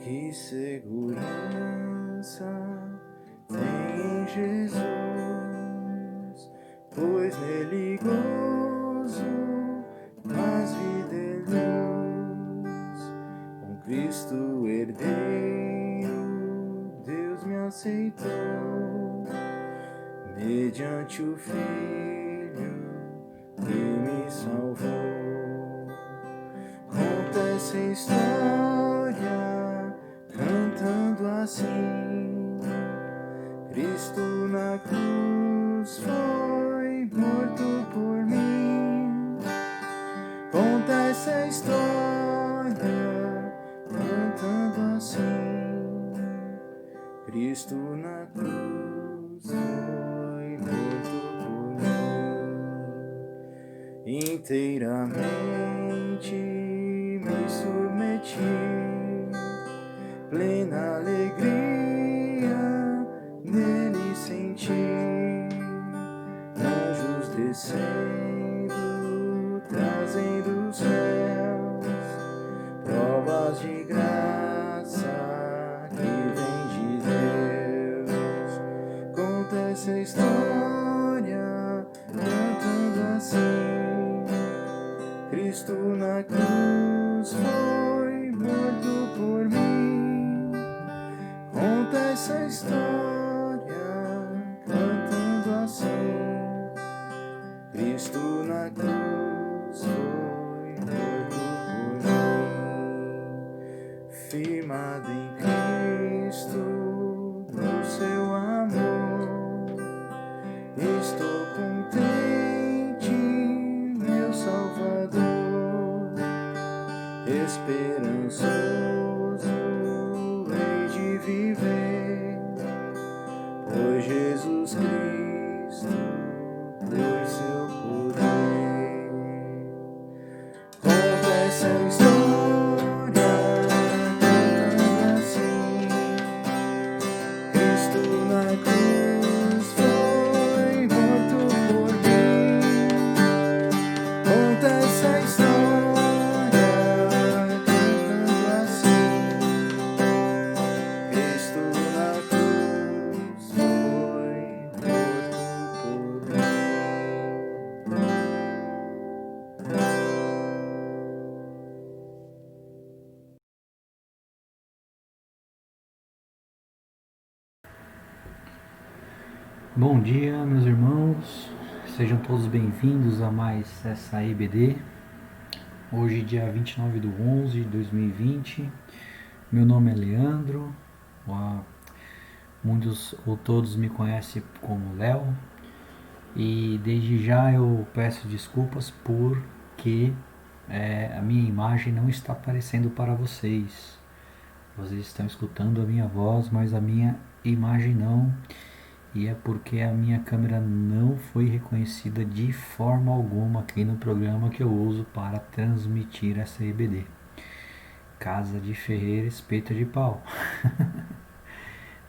Que segurança tem em Jesus, pois nele gozo, mais vida e luz. Com Cristo herdeiro, Deus me aceitou, mediante o Filho que me salvou. Conta essa história cantando assim: Cristo na cruz foi morto por mim. Conta essa história cantando assim: Cristo na cruz foi morto por mim. Inteiramente me submeti, plena alegria nele senti, anjos descendo, trazendo os céus, provas de graça que vem de Deus. Conta essa história cantando assim: Cristo na cruz foi morto por mim. Conta essa história cantando assim: Cristo na cruz foi morto por mim. Firmado em Cristo, no seu amor, estou contente, meu Salvador, esperançoso hei de viver, pois Jesus Cristo, por seu poder. Conta essa história cantando assim: Cristo na cruz foi morto por mim. Conta essa história cantando assim: Cristo na cruz foi morto por mim. Bom dia, meus irmãos, sejam todos bem-vindos a mais essa EBD. Hoje, dia 29/11/2020, meu nome é Leandro, muitos ou todos me conhecem como Léo, e desde já eu peço desculpas porque a minha imagem não está aparecendo para vocês. Vocês estão escutando a minha voz, mas a minha imagem não. E é porque a minha câmera não foi reconhecida de forma alguma aqui no programa que eu uso para transmitir essa EBD. Casa de Ferreira, espeta de pau.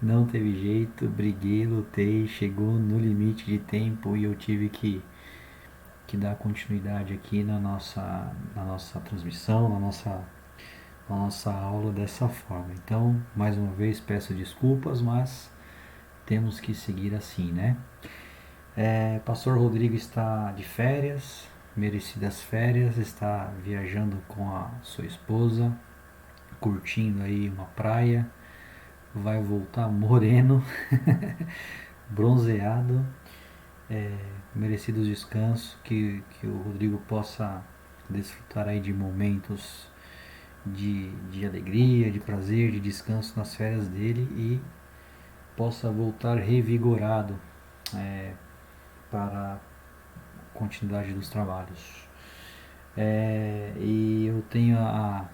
Não teve jeito, briguei, lutei, chegou no limite de tempo e eu tive que dar continuidade aqui na nossa transmissão, na nossa aula dessa forma. Então, mais uma vez peço desculpas, mas temos que seguir assim, né? Pastor Rodrigo está de férias, merecidas férias, está viajando com a sua esposa, curtindo aí uma praia, vai voltar moreno, bronzeado, merecidos descansos, que o Rodrigo possa desfrutar aí de momentos de alegria, de prazer, de descanso nas férias dele e possa voltar revigorado para a continuidade dos trabalhos. E eu tenho a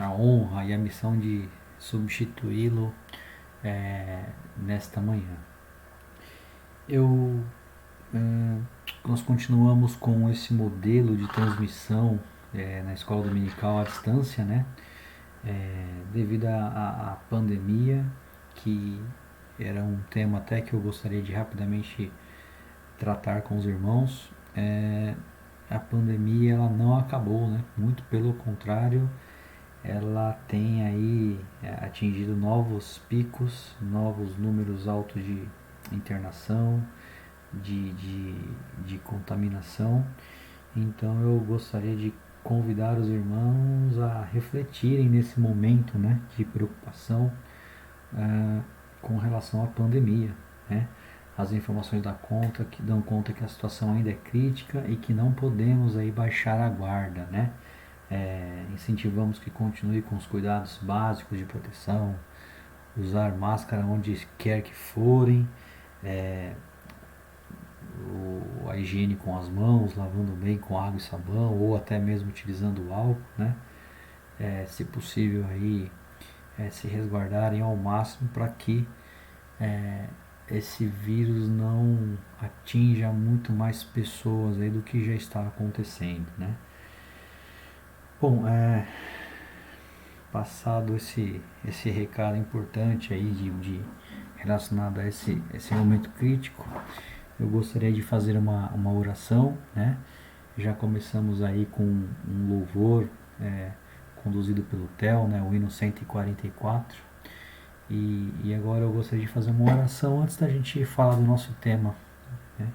honra e a missão de substituí-lo nesta manhã. Nós continuamos com esse modelo de transmissão na escola dominical à distância, né? Devido à pandemia, que era um tema até que eu gostaria de rapidamente tratar com os irmãos. A pandemia ela não acabou, né? Muito pelo contrário, ela tem aí atingido novos picos, novos números altos de internação, de contaminação. Então eu gostaria de convidar os irmãos a refletirem nesse momento, né, de preocupação com relação à pandemia, né? As informações dão conta que a situação ainda é crítica e que não podemos aí baixar a guarda, né? Incentivamos que continue com os cuidados básicos de proteção, usar máscara onde quer que forem, a higiene com as mãos, lavando bem com água e sabão, ou até mesmo utilizando álcool, né? Se possível aí se resguardarem ao máximo para que esse vírus não atinja muito mais pessoas aí do que já está acontecendo, né? Bom, passado esse recado importante aí relacionado a esse momento crítico, eu gostaria de fazer uma oração, né? Já começamos aí com um louvor conduzido pelo Theo, né? O hino 144. E agora eu gostaria de fazer uma oração antes da gente falar do nosso tema, né?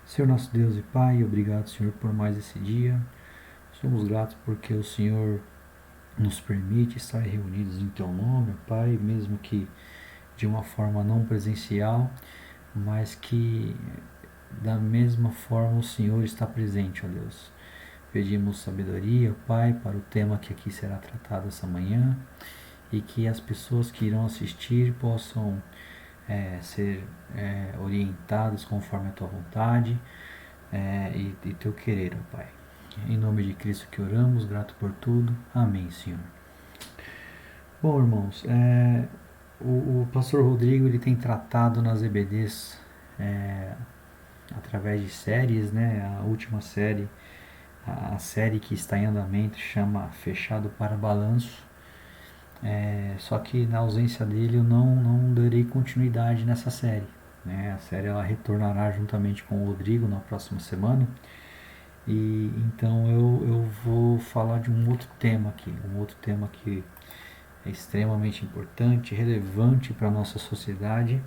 Senhor nosso Deus e Pai, obrigado, Senhor, por mais esse dia. Somos gratos porque o Senhor nos permite estar reunidos em Teu nome, Pai, mesmo que de uma forma não presencial, mas que da mesma forma o Senhor está presente, ó Deus. Pedimos sabedoria, Pai, para o tema que aqui será tratado essa manhã e que as pessoas que irão assistir possam ser orientadas conforme a Tua vontade e Teu querer, ó Pai. Em nome de Cristo que oramos, grato por tudo. Amém, Senhor. Bom, irmãos, o pastor Rodrigo ele tem tratado nas EBDs através de séries, né? A última série, a série que está em andamento, chama Fechado para Balanço. Só que na ausência dele eu não darei continuidade nessa série, né? A série ela retornará juntamente com o Rodrigo na próxima semana. E então eu vou falar de um outro tema aqui, que é extremamente importante, relevante para a nossa sociedade,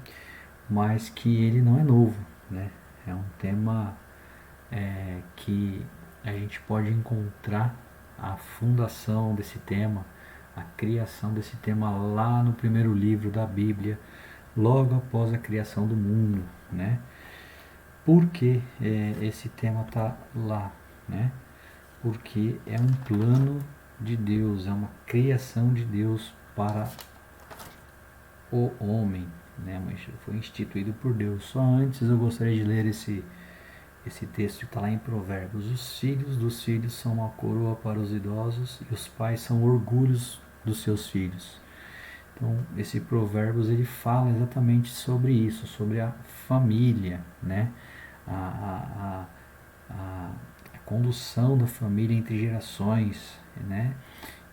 mas que ele não é novo, né? É um tema que a gente pode encontrar a fundação desse tema, a criação desse tema lá no primeiro livro da Bíblia, logo após a criação do mundo, né? Por que esse tema está lá, né? Porque é um plano de Deus, é uma criação de Deus para o homem, né? Mas foi instituído por Deus. Só antes eu gostaria de ler esse texto que está lá em Provérbios. Os filhos dos filhos são uma coroa para os idosos e os pais são orgulhos dos seus filhos. Então, esse Provérbios ele fala exatamente sobre isso, sobre a família, né? A condução da família entre gerações, né?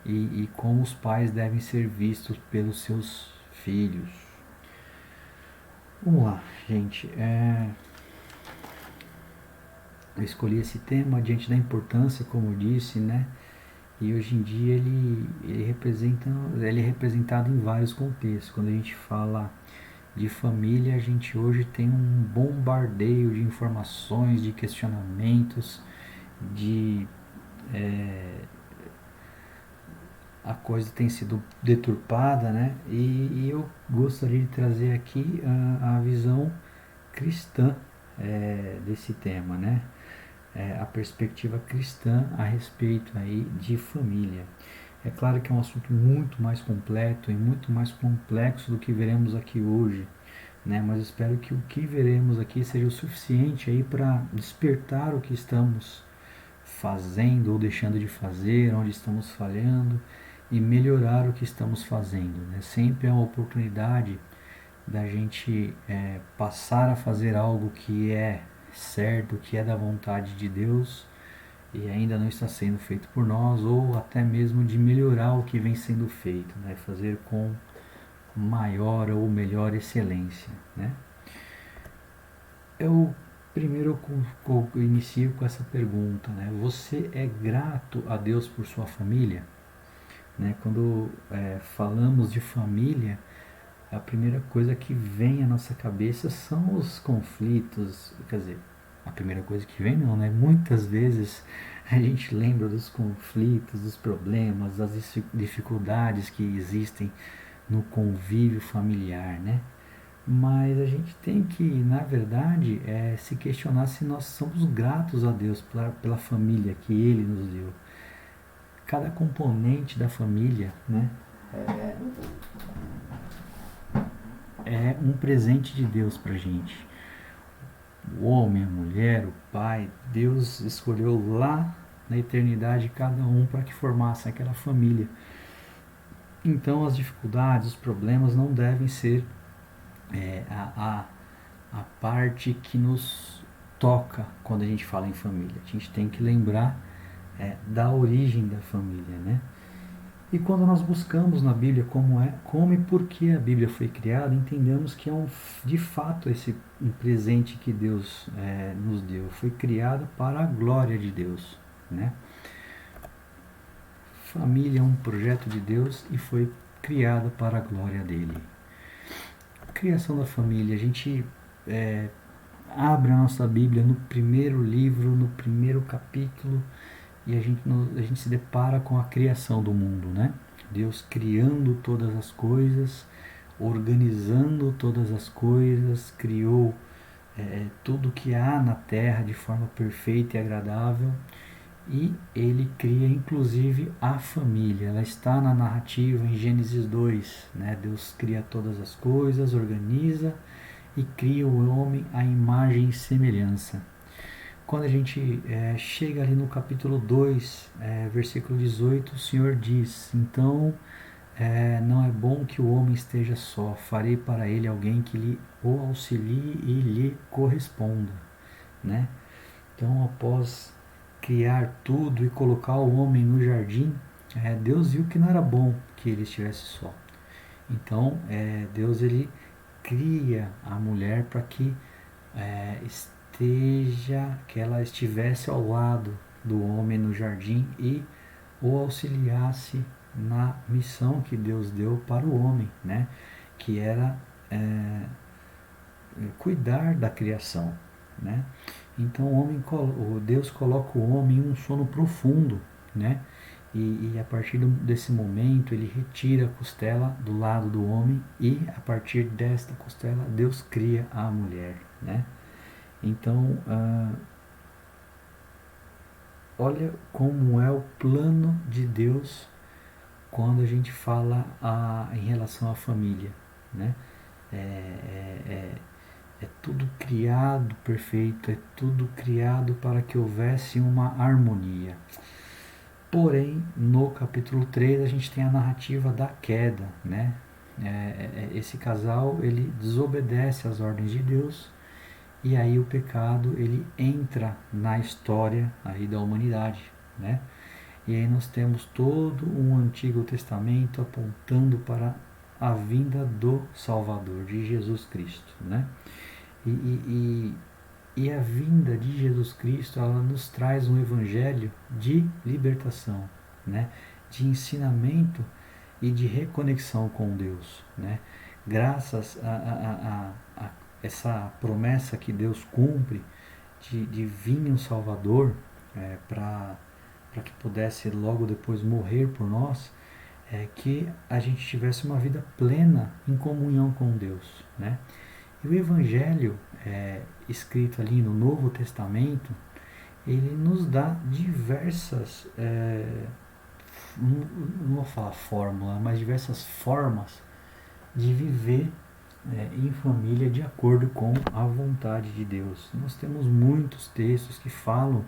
E como os pais devem ser vistos pelos seus filhos. Vamos lá, gente. Eu escolhi esse tema diante da importância, como eu disse, né? E hoje em dia ele é representado em vários contextos. Quando a gente fala de família, a gente hoje tem um bombardeio de informações, de questionamentos, a coisa tem sido deturpada, né? E eu gostaria de trazer aqui a visão cristã desse tema, né? A perspectiva cristã a respeito aí de família. É claro que é um assunto muito mais completo e muito mais complexo do que veremos aqui hoje, né? Mas espero que o que veremos aqui seja o suficiente aí para despertar o que estamos fazendo ou deixando de fazer, onde estamos falhando e melhorar o que estamos fazendo, né? Sempre é uma oportunidade da gente passar a fazer algo que é certo, que é da vontade de Deus e ainda não está sendo feito por nós, ou até mesmo de melhorar o que vem sendo feito, né? Fazer com maior ou melhor excelência, né? Eu primeiro inicio com essa pergunta, né? Você é grato a Deus por sua família? né? Quando falamos de família, a primeira coisa que vem à nossa cabeça são os conflitos, quer dizer, a primeira coisa que vem não, né? Muitas vezes a gente lembra dos conflitos, dos problemas, das dificuldades que existem no convívio familiar, né? Mas a gente tem que, na verdade, se questionar se nós somos gratos a Deus pela família que Ele nos deu. Cada componente da família, né, é um presente de Deus pra gente. O homem, a mulher, o pai, Deus escolheu lá na eternidade cada um para que formasse aquela família. Então as dificuldades, os problemas não devem ser é, a, a parte que nos toca quando a gente fala em família. A gente tem que lembrar da origem da família, né? E quando nós buscamos na Bíblia como e por que a Bíblia foi criada, entendemos que de fato esse um presente que Deus nos deu. Foi criado para a glória de Deus, né? Família é um projeto de Deus e foi criada para a glória dele. A criação da família, a gente abre a nossa Bíblia no primeiro livro, no primeiro capítulo, e a gente se depara com a criação do mundo, né? Deus criando todas as coisas, organizando todas as coisas, criou tudo que há na terra de forma perfeita e agradável, e ele cria inclusive a família. Ela está na narrativa em Gênesis 2, né? Deus cria todas as coisas, organiza e cria o homem à imagem e semelhança. Quando a gente chega ali no capítulo 2, versículo 18, o Senhor diz: então não é bom que o homem esteja só, farei para ele alguém que lhe o auxilie e lhe corresponda, né? Então, após criar tudo e colocar o homem no jardim, Deus viu que não era bom que ele estivesse só. Então, Deus ele cria a mulher para que que ela estivesse ao lado do homem no jardim e o auxiliasse na missão que Deus deu para o homem, né? Que era cuidar da criação, né? Então Deus coloca o homem em um sono profundo, né? E a partir desse momento ele retira a costela do lado do homem e a partir desta costela Deus cria a mulher, né? Então, olha como é o plano de Deus quando a gente fala em relação à família, né? É tudo criado perfeito, é tudo criado para que houvesse uma harmonia. Porém, no capítulo 3 a gente tem a narrativa da queda, né? Esse casal ele desobedece às ordens de Deus. E aí o pecado ele entra na história aí da humanidade, né? E aí nós temos todo um Antigo Testamento apontando para a vinda do Salvador, de Jesus Cristo, né? E a vinda de Jesus Cristo, ela nos traz um evangelho de libertação, né? De ensinamento e de reconexão com Deus, né? Graças a essa promessa que Deus cumpre de vir um Salvador para que pudesse logo depois morrer por nós, que a gente tivesse uma vida plena em comunhão com Deus, né? E o Evangelho escrito ali no Novo Testamento, ele nos dá diversas, não vou falar fórmula, mas diversas formas de viver em família de acordo com a vontade de Deus. Nós temos muitos textos que falam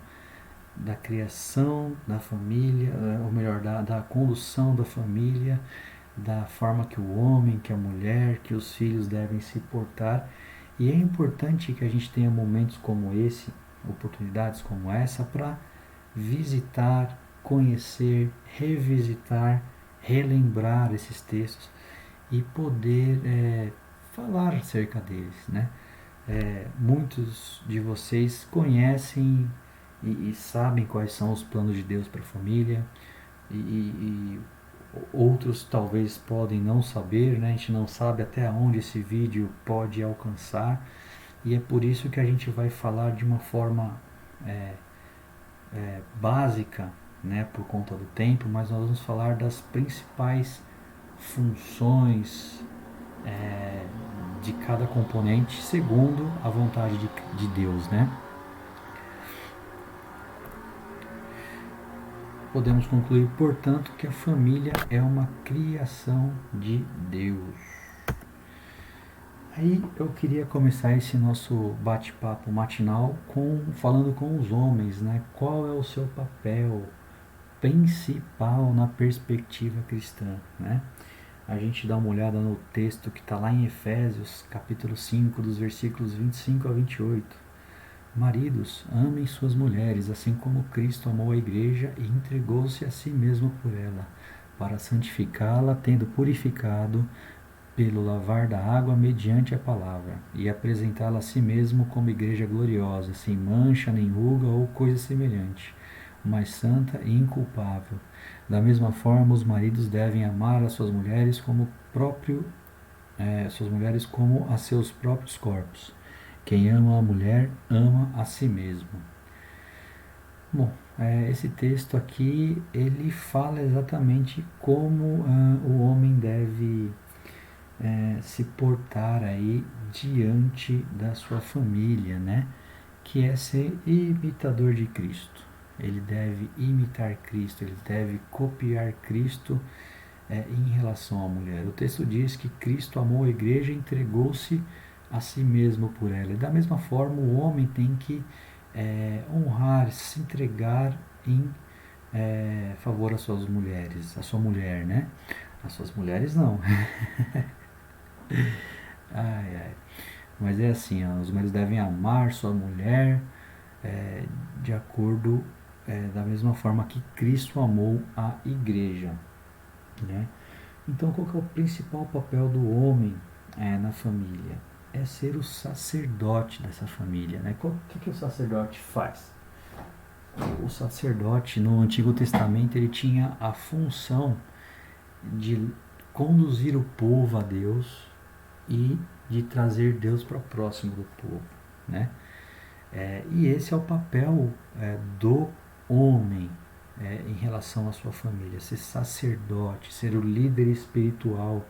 da criação da família, ou melhor, da condução da família, da forma que o homem, que a mulher, que os filhos devem se portar. E é importante que a gente tenha momentos como esse, oportunidades como essa, para visitar, conhecer, revisitar, relembrar esses textos e poder falar acerca deles, né? Muitos de vocês conhecem e sabem quais são os planos de Deus para a família e outros talvez podem não saber, né? A gente não sabe até onde esse vídeo pode alcançar, e é por isso que a gente vai falar de uma forma é, básica, né, por conta do tempo, mas nós vamos falar das principais funções de cada componente segundo a vontade de Deus, né? Podemos concluir, portanto, que a família é uma criação de Deus. Aí eu queria começar esse nosso bate-papo matinal falando com os homens, né? Qual é o seu papel principal na perspectiva cristã, né? A gente dá uma olhada no texto que está lá em Efésios, capítulo 5, dos versículos 25 a 28. Maridos, amem suas mulheres, assim como Cristo amou a igreja e entregou-se a si mesmo por ela, para santificá-la, tendo purificado pelo lavar da água mediante a palavra, e apresentá-la a si mesmo como igreja gloriosa, sem mancha, nem ruga ou coisa semelhante, mas santa e inculpável. Da mesma forma, os maridos devem amar as suas mulheres como a seus próprios corpos. Quem ama a mulher, ama a si mesmo. Bom, esse texto aqui, ele fala exatamente como o homem deve se portar aí diante da sua família, né? Que é ser imitador de Cristo. Ele deve imitar Cristo, ele deve copiar Cristo em relação à mulher. O texto diz que Cristo amou a igreja e entregou-se a si mesmo por ela. E da mesma forma, o homem tem que honrar, se entregar em favor às suas mulheres, à sua mulher, né? As suas mulheres não. Ai, ai. Mas é assim, ó, os maridos devem amar sua mulher de acordo, da mesma forma que Cristo amou a igreja, né? Então, qual que é o principal papel do homem na família? É ser o sacerdote dessa família, né? O que o sacerdote faz? O sacerdote no Antigo Testamento ele tinha a função de conduzir o povo a Deus e de trazer Deus para próximo do povo, né? E esse é o papel do homem em relação à sua família, ser sacerdote, ser o líder espiritual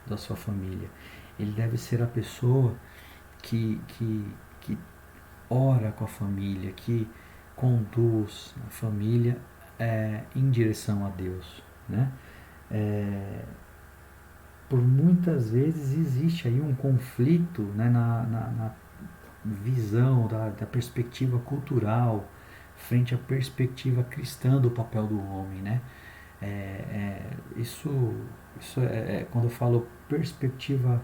da sua família. Ele deve ser a pessoa que ora com a família, que conduz a família em direção a Deus, né? Por muitas vezes existe aí um conflito, né, na visão da perspectiva cultural frente à perspectiva cristã do papel do homem, né? Isso quando eu falo perspectiva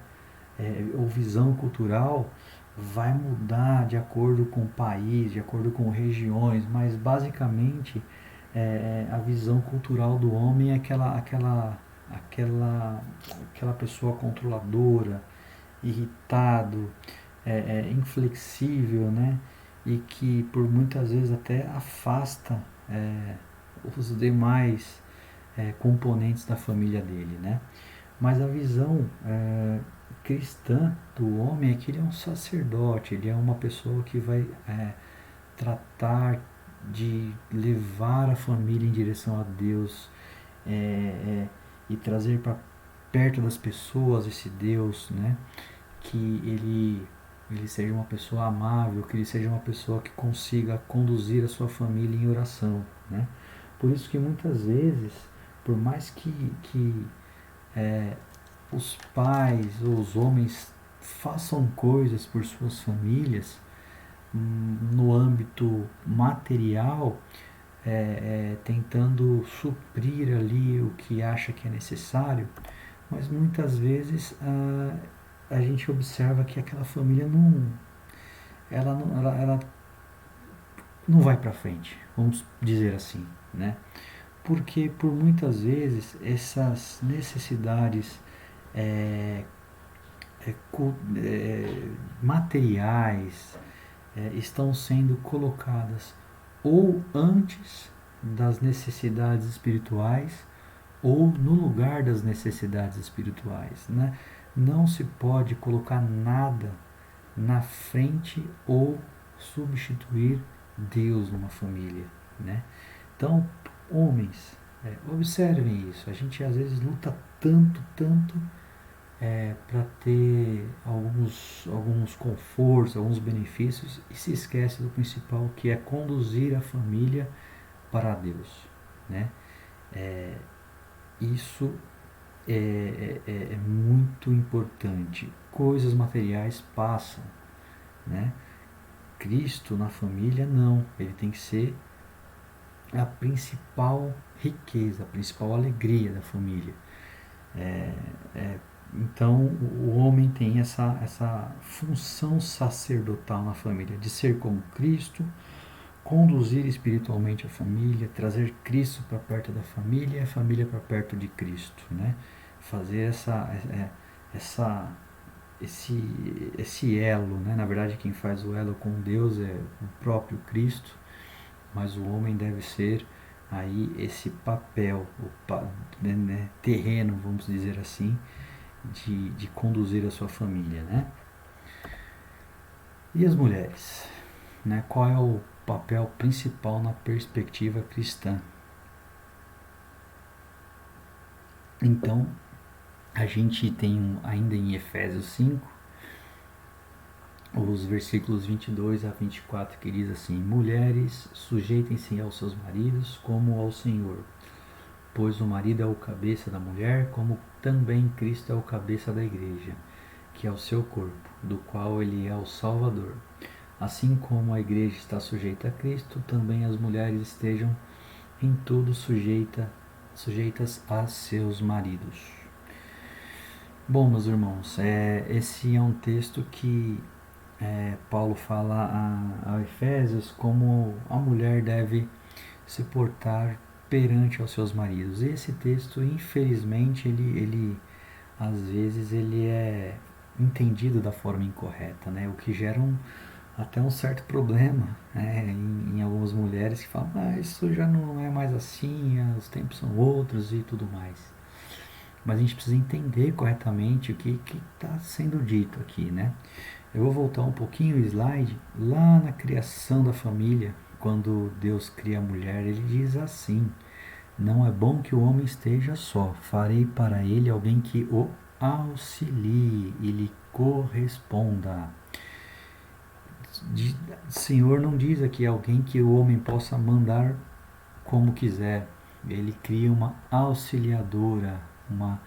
ou visão cultural, vai mudar de acordo com o país, de acordo com regiões, mas basicamente a visão cultural do homem é aquela pessoa controladora, irritado, inflexível, né? E que por muitas vezes até afasta os demais componentes da família dele, né? Mas a visão cristã do homem é que ele é um sacerdote, ele é uma pessoa que vai tratar de levar a família em direção a Deus e trazer para perto das pessoas esse Deus, né? Que ele seja uma pessoa amável, que ele seja uma pessoa que consiga conduzir a sua família em oração, né? Por isso que muitas vezes, por mais que os pais ou os homens façam coisas por suas famílias, no âmbito material, tentando suprir ali o que acha que é necessário, mas muitas vezes a gente observa que aquela família ela não vai para frente, vamos dizer assim, né? Porque por muitas vezes essas necessidades materiais estão sendo colocadas ou antes das necessidades espirituais ou no lugar das necessidades espirituais, né? Não se pode colocar nada na frente ou substituir Deus numa família, né? Então, homens, observem isso. A gente às vezes luta tanto para ter alguns confortos, alguns benefícios e se esquece do principal, que é conduzir a família para Deus, né? Isso é muito importante. Coisas materiais passam, né? Cristo na família não, ele tem que ser a principal riqueza, a principal alegria da família. Então o homem tem essa função sacerdotal na família, de ser como Cristo, conduzir espiritualmente a família, trazer Cristo para perto da família e a família para perto de Cristo, né? Fazer esse elo, né? Na verdade, quem faz o elo com Deus é o próprio Cristo, mas o homem deve ser aí esse papel, né, terreno, vamos dizer assim, de conduzir a sua família, né? E as mulheres, né? Qual é o papel principal na perspectiva cristã? Então, a gente tem ainda em Efésios 5, os versículos 22 a 24, que diz assim: mulheres, sujeitem-se aos seus maridos como ao Senhor, pois o marido é o cabeça da mulher, como também Cristo é o cabeça da igreja, que é o seu corpo, do qual ele é o Salvador. Assim como a igreja está sujeita a Cristo, também as mulheres estejam em tudo sujeitas a seus maridos. Bom, meus irmãos, esse é um texto que Paulo fala a Efésios como a mulher deve se portar perante aos seus maridos. E esse texto, infelizmente, ele às vezes ele é entendido da forma incorreta, né? O que gera até um certo problema, né? em algumas mulheres que falam: isso já não é mais assim, os tempos são outros e tudo mais. Mas a gente precisa entender corretamente o que está sendo dito aqui, né? Eu vou voltar um pouquinho o slide, lá na criação da família, quando Deus cria a mulher, ele diz assim: não é bom que o homem esteja só, farei para ele alguém que o auxilie e lhe corresponda. O Senhor não diz aqui alguém que o homem possa mandar como quiser. Ele cria uma auxiliadora, uma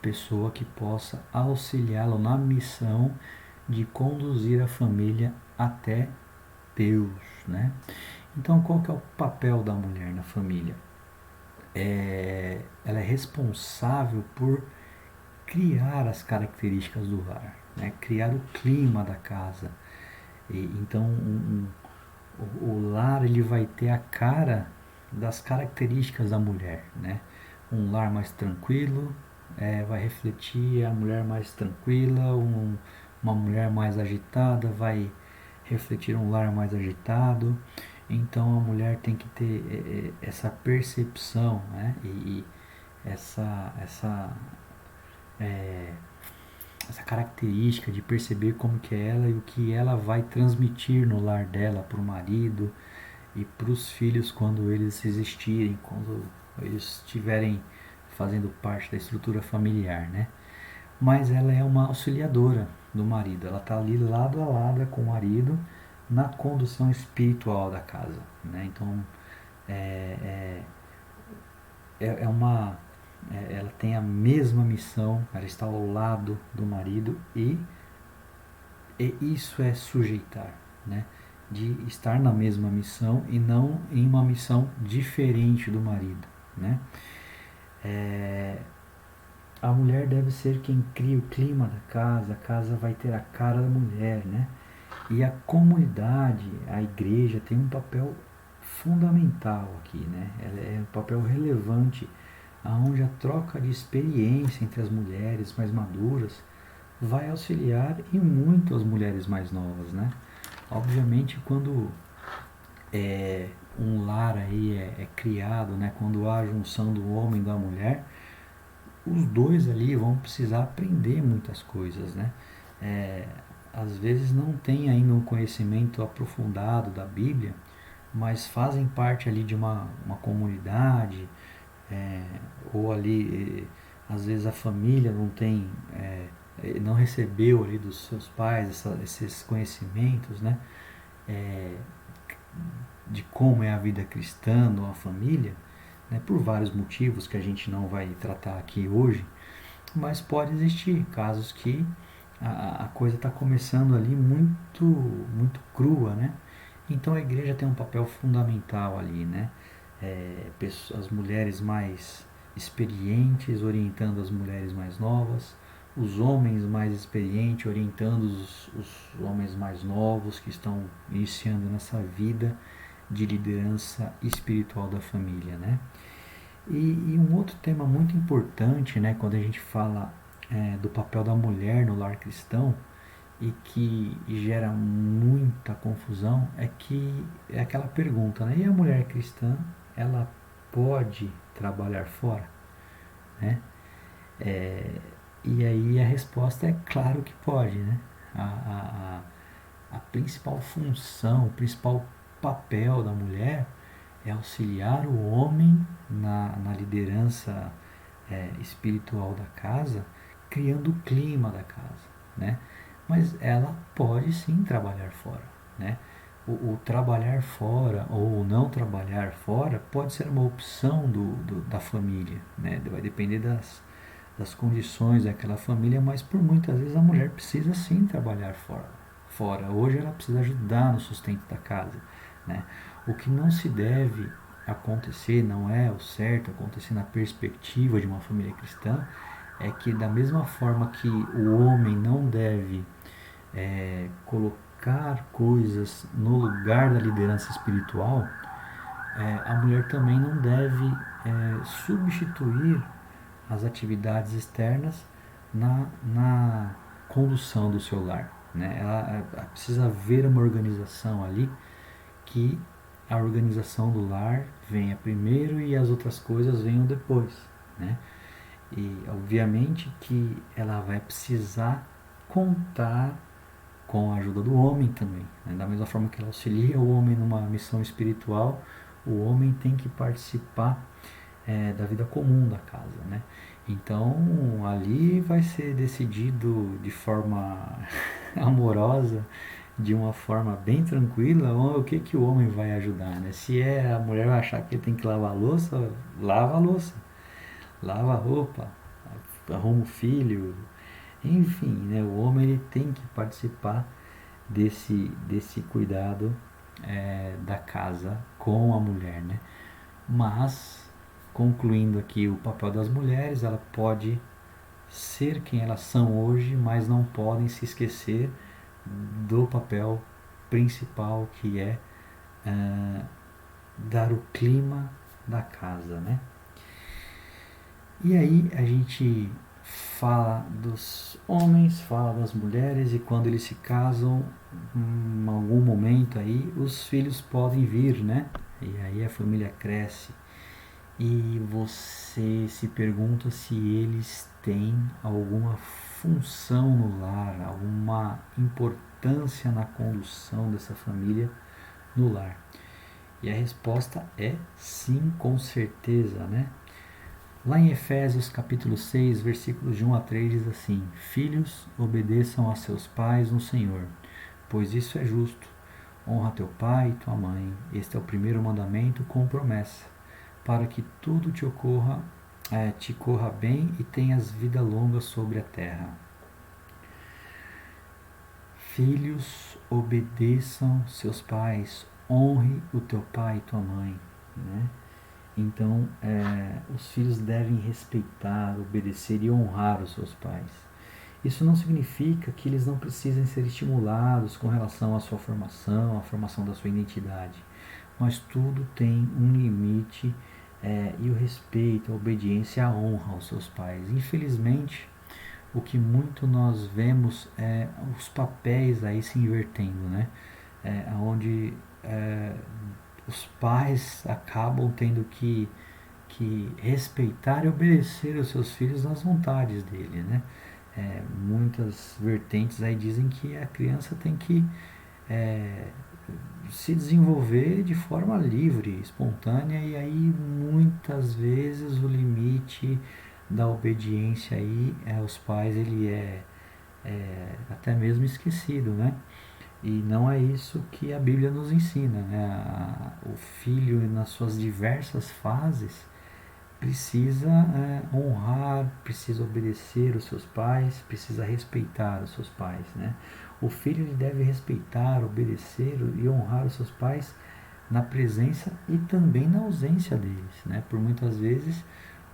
pessoa que possa auxiliá-lo na missão de conduzir a família até Deus, né? Então, qual que é o papel da mulher na família? Ela é responsável por criar as características do lar, né? Criar o clima da casa. Então, o lar ele vai ter a cara das características da mulher, né? Um lar mais tranquilo vai refletir a mulher mais tranquila, uma mulher mais agitada vai refletir um lar mais agitado. Então a mulher tem que ter essa percepção, né? E essa característica de perceber como que é ela e o que ela vai transmitir no lar dela para o marido e para os filhos quando eles existirem, quando eles estiverem fazendo parte da estrutura familiar, né? Mas ela é uma auxiliadora do marido, ela está ali lado a lado com o marido na condução espiritual da casa, né? Então ela tem a mesma missão, ela está ao lado do marido e isso é sujeitar, né? De estar na mesma missão e não em uma missão diferente do marido, né? A mulher deve ser quem cria o clima da casa, a casa vai ter a cara da mulher, né? E a comunidade, a igreja tem um papel fundamental aqui, né? Ela é um papel relevante, onde a troca de experiência entre as mulheres mais maduras vai auxiliar e muito as mulheres mais novas, né? Obviamente, quando um lar aí é criado, né, quando há a junção do homem e da mulher, os dois ali vão precisar aprender muitas coisas, né? É, às vezes não tem ainda um conhecimento aprofundado da Bíblia, mas fazem parte ali de uma comunidade, é, ou ali, às vezes a família não tem, não recebeu ali dos seus pais esses conhecimentos, né? É, de como é a vida cristã numa família, né? Por vários motivos que a gente não vai tratar aqui hoje, mas pode existir casos que a coisa está começando ali muito crua, né? Então a igreja tem um papel fundamental ali, né? As mulheres mais experientes orientando as mulheres mais novas, os homens mais experientes orientando os homens mais novos que estão iniciando nessa vida de liderança espiritual da família, né? E um outro tema muito importante, né, quando a gente fala do papel da mulher no lar cristão e que gera muita confusão é que é aquela pergunta, né? E a mulher cristã, ela pode trabalhar fora, né? É, e aí a resposta é claro que pode, né? A principal função, o principal papel da mulher é auxiliar o homem na liderança espiritual da casa, criando o clima da casa, né? Mas ela pode sim trabalhar fora, né? O trabalhar fora ou o não trabalhar fora pode ser uma opção da família, né? Vai depender das condições daquela família, mas por muitas vezes a mulher precisa sim trabalhar fora. Hoje ela precisa ajudar no sustento da casa, né? O que não se deve acontecer, não é o certo acontecer na perspectiva de uma família cristã, é que da mesma forma que o homem não deve colocar coisas no lugar da liderança espiritual, a mulher também não deve substituir as atividades externas na condução do seu lar, né? Ela precisa haver uma organização ali, que a organização do lar venha primeiro e as outras coisas venham depois, né? E obviamente que ela vai precisar contar com a ajuda do homem também, né? Da mesma forma que ela auxilia o homem numa missão espiritual, o homem tem que participar da vida comum da casa, né? Então ali vai ser decidido de forma amorosa, de uma forma bem tranquila, o que que o homem vai ajudar, né? Se a mulher achar que ele tem que lavar a louça, lava a louça, lava a roupa, arruma o filho, enfim, né? O homem ele tem que participar desse cuidado da casa com a mulher, né? Mas, concluindo aqui o papel das mulheres, ela pode ser quem elas são hoje, mas não podem se esquecer do papel principal que é dar o clima da casa, né? E aí a gente fala dos homens, fala das mulheres, e quando eles se casam, em algum momento aí, os filhos podem vir, né? E aí a família cresce. E você se pergunta se eles têm alguma função no lar, alguma importância na condução dessa família no lar. E a resposta é sim, com certeza, né? Lá em Efésios capítulo 6, versículos de 1 a 3 diz assim: Filhos, obedeçam a seus pais no Senhor, pois isso é justo. Honra teu pai e tua mãe. Este é o primeiro mandamento com promessa, para que tudo te corra bem e tenhas vida longa sobre a terra. Filhos, obedeçam seus pais, honre o teu pai e tua mãe, né? Então, os filhos devem respeitar, obedecer e honrar os seus pais. Isso não significa que eles não precisem ser estimulados com relação à sua formação, à formação da sua identidade, mas tudo tem um limite, e o respeito, a obediência, a honra aos seus pais. Infelizmente, o que muito nós vemos é os papéis aí se invertendo, né? Onde os pais acabam tendo que respeitar e obedecer os seus filhos nas vontades dele, né? Muitas vertentes aí dizem que a criança tem que é, se desenvolver de forma livre, espontânea, e aí muitas vezes o limite da obediência aí aos pais ele é até mesmo esquecido, né? E não é isso que a Bíblia nos ensina, né? O filho nas suas diversas fases precisa honrar, precisa obedecer os seus pais, precisa respeitar os seus pais, né? O filho ele deve respeitar, obedecer e honrar os seus pais na presença e também na ausência deles, né? Por muitas vezes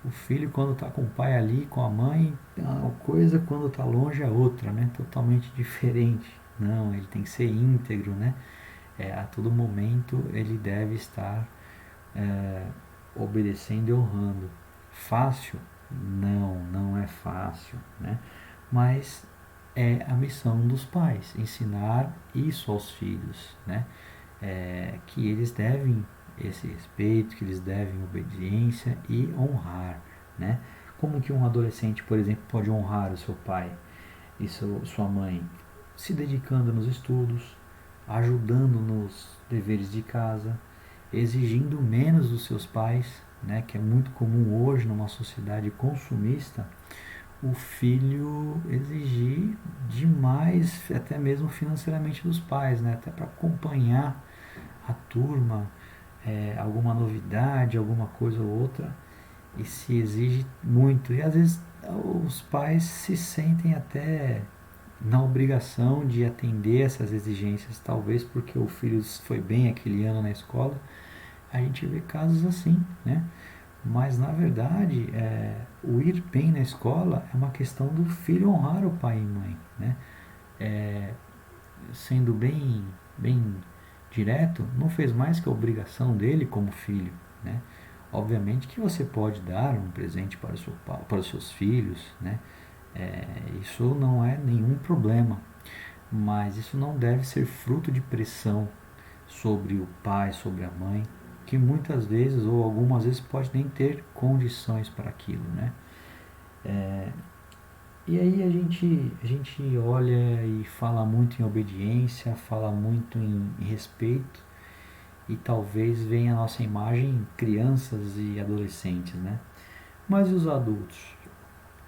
o filho quando está com o pai ali, com a mãe, é uma coisa, quando está longe é outra, né? Totalmente diferente. Não, ele tem que ser íntegro, né? A todo momento ele deve estar é, obedecendo e honrando. Fácil? Não, não é fácil, né? Mas é a missão dos pais, ensinar isso aos filhos, né? Que eles devem esse respeito, que eles devem obediência e honrar, né? Como que um adolescente, por exemplo, pode honrar o seu pai e sua mãe? Se dedicando nos estudos, ajudando nos deveres de casa, exigindo menos dos seus pais, né, que é muito comum hoje numa sociedade consumista, o filho exigir demais, até mesmo financeiramente dos pais, né, até para acompanhar a turma, alguma novidade, alguma coisa ou outra, e se exige muito. E às vezes os pais se sentem até na obrigação de atender essas exigências, talvez porque o filho foi bem aquele ano na escola. A gente vê casos assim, né? Mas na verdade, o ir bem na escola é uma questão do filho honrar o pai e mãe, né? É, Sendo bem direto, não fez mais que a obrigação dele como filho, né? Obviamente que você pode dar um presente para os seus filhos, né? Isso não é nenhum problema, mas isso não deve ser fruto de pressão sobre o pai, sobre a mãe, que muitas vezes ou algumas vezes pode nem ter condições para aquilo, né? E aí a gente olha e fala muito em obediência, fala muito em respeito, e talvez venha a nossa imagem crianças e adolescentes, né? Mas e os adultos?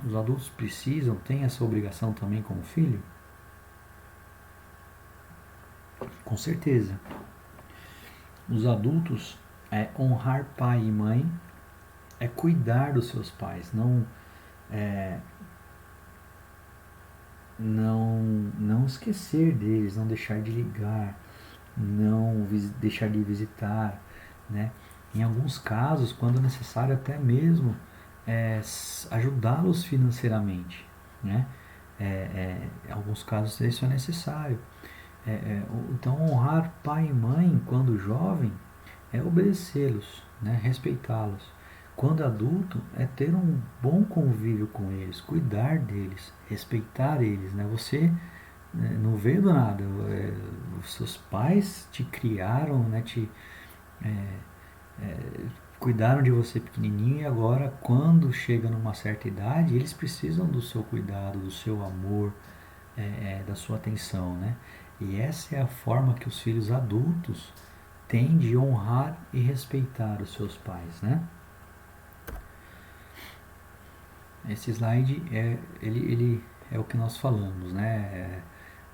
Os adultos precisam, têm essa obrigação também como filho? Com certeza. Os adultos honrar pai e mãe, cuidar dos seus pais, não esquecer deles, não deixar de ligar, não deixar de visitar, né? Em alguns casos, quando necessário, até mesmo ajudá-los financeiramente, né? Em alguns casos isso é necessário. Então, honrar pai e mãe quando jovem é obedecê-los, né? Respeitá-los. Quando adulto, é ter um bom convívio com eles, cuidar deles, respeitar eles, né? Você não veio do nada, os seus pais te criaram, né? Cuidaram de você pequenininho, e agora quando chega numa certa idade, eles precisam do seu cuidado, do seu amor, da sua atenção, né? E essa é a forma que os filhos adultos têm de honrar e respeitar os seus pais, né? Esse slide ele é o que nós falamos, né?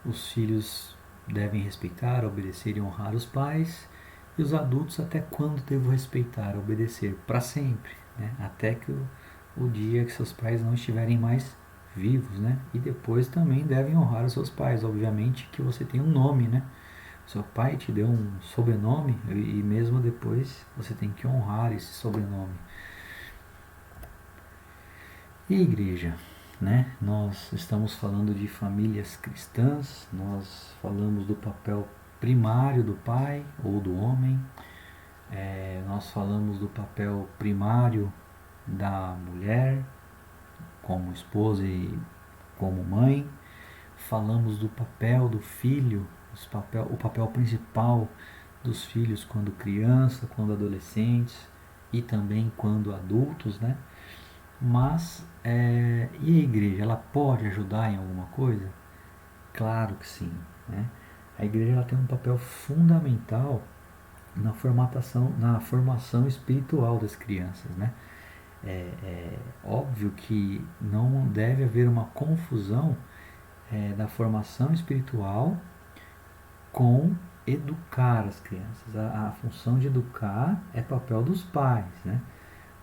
Os filhos devem respeitar, obedecer e honrar os pais, e os adultos até quando devo respeitar, obedecer? Para sempre, né? Até que o dia que seus pais não estiverem mais vivos, né? E depois também devem honrar os seus pais, obviamente que você tem um nome, né? Seu pai te deu um sobrenome e mesmo depois você tem que honrar esse sobrenome. E igreja, né? Nós estamos falando de famílias cristãs, nós falamos do papel primário do pai ou do homem, nós falamos do papel primário da mulher como esposa e como mãe, falamos do papel do filho, o papel principal dos filhos quando criança, quando adolescentes e também quando adultos, né? Mas, e a igreja, ela pode ajudar em alguma coisa? Claro que sim, né? A igreja ela tem um papel fundamental na formação espiritual das crianças, né? É óbvio que não deve haver uma confusão da formação espiritual com educar as crianças. A função de educar é papel dos pais, né?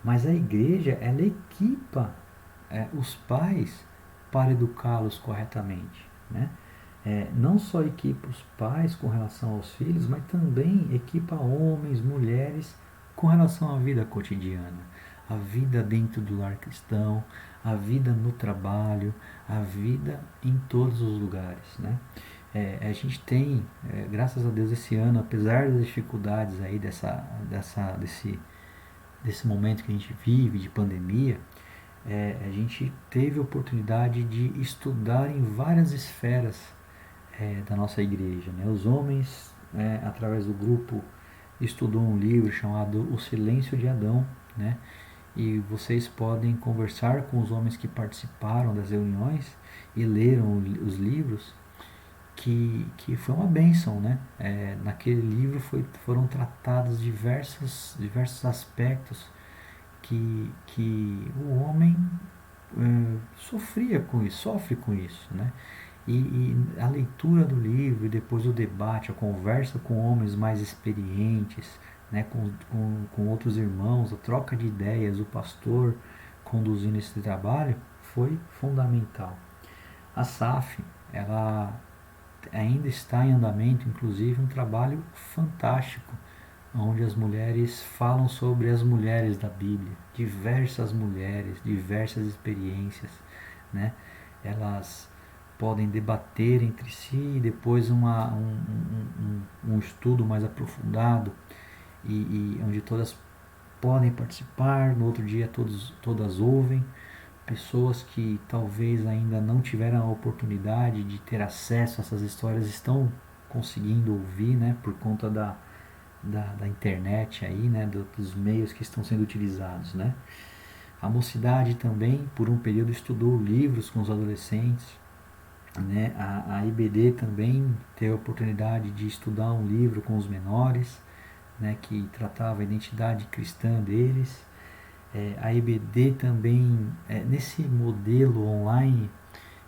Mas a igreja, ela equipa os pais para educá-los corretamente, né? Não só equipa os pais com relação aos filhos, mas também equipa homens, mulheres com relação à vida cotidiana, a vida dentro do lar cristão, a vida no trabalho, a vida em todos os lugares, né? A gente tem, graças a Deus, esse ano, apesar das dificuldades aí desse momento que a gente vive, de pandemia, a gente teve a oportunidade de estudar em várias esferas da nossa igreja, né? Os homens, através do grupo, estudou um livro chamado O Silêncio de Adão, né? E vocês podem conversar com os homens que participaram das reuniões e leram os livros, que foi uma bênção, né? Naquele livro foram tratados diversos aspectos que o homem sofre com isso, né? E a leitura do livro e depois o debate, a conversa com homens mais experientes, né, com outros irmãos, a troca de ideias, o pastor conduzindo esse trabalho, foi fundamental. A SAF, ela ainda está em andamento, inclusive um trabalho fantástico, onde as mulheres falam sobre as mulheres da Bíblia, diversas mulheres, diversas experiências, né? Elas podem debater entre si e depois um estudo mais aprofundado e onde todas podem participar, no outro dia todas ouvem. Pessoas que talvez ainda não tiveram a oportunidade de ter acesso a essas histórias estão conseguindo ouvir, né, por conta da internet aí, né, dos meios que estão sendo utilizados, né. A mocidade também, por um período, estudou livros com os adolescentes, né. A IBD também teve a oportunidade de estudar um livro com os menores, né, que tratava a identidade cristã deles. A IBD também, nesse modelo online,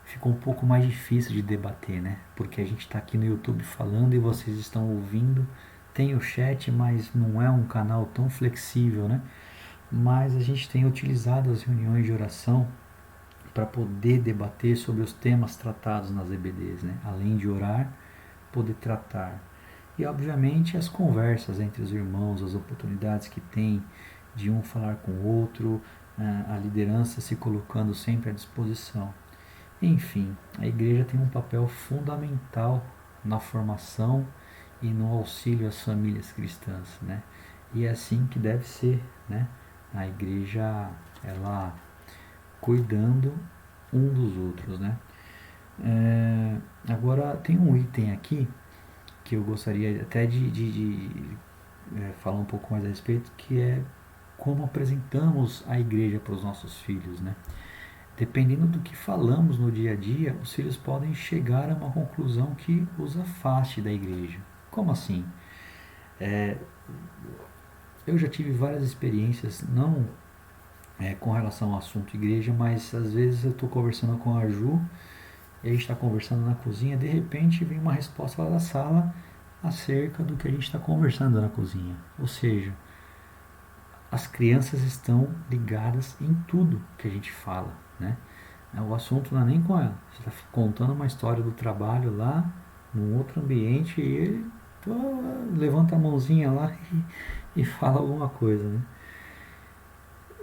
ficou um pouco mais difícil de debater, né? Porque a gente está aqui no YouTube falando e vocês estão ouvindo. Tem o chat, mas não é um canal tão flexível, né? Mas a gente tem utilizado as reuniões de oração para poder debater sobre os temas tratados nas EBDs, né? Além de orar, poder tratar. E obviamente as conversas entre os irmãos, as oportunidades que tem de um falar com o outro, a liderança se colocando sempre à disposição. Enfim, a igreja tem um papel fundamental na formação e no auxílio às famílias cristãs, né? E é assim que deve ser, né? A igreja, ela cuidando um dos outros, né? Agora tem um item aqui que eu gostaria até de falar um pouco mais a respeito, que é como apresentamos a igreja para os nossos filhos, né? Dependendo do que falamos no dia a dia, os filhos podem chegar a uma conclusão que os afaste da igreja. Como assim? Eu já tive várias experiências, não com relação ao assunto igreja, mas às vezes eu estou conversando com a Ju, e a gente está conversando na cozinha, de repente vem uma resposta lá da sala acerca do que a gente está conversando na cozinha. Ou seja, as crianças estão ligadas em tudo que a gente fala, né? O assunto não é nem com ela. Você está contando uma história do trabalho lá, num outro ambiente, e ele levanta a mãozinha lá e fala alguma coisa, né?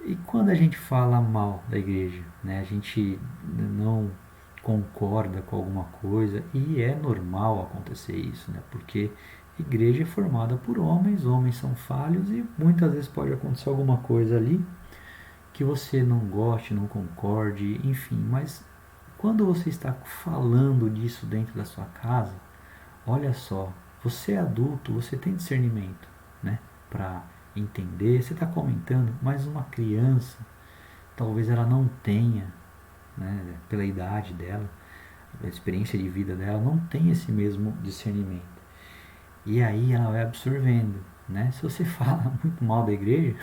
E quando a gente fala mal da igreja, né? A gente não concorda com alguma coisa, e é normal acontecer isso, né? Porque igreja é formada por homens, homens são falhos e muitas vezes pode acontecer alguma coisa ali que você não goste, não concorde, enfim, mas quando você está falando disso dentro da sua casa, olha só, Você é adulto, você tem discernimento, né, para entender. Você está comentando, mas uma criança, talvez ela não tenha, né, pela idade dela, a experiência de vida dela, não tem esse mesmo discernimento. E aí ela vai absorvendo, né? Se você fala muito mal da igreja,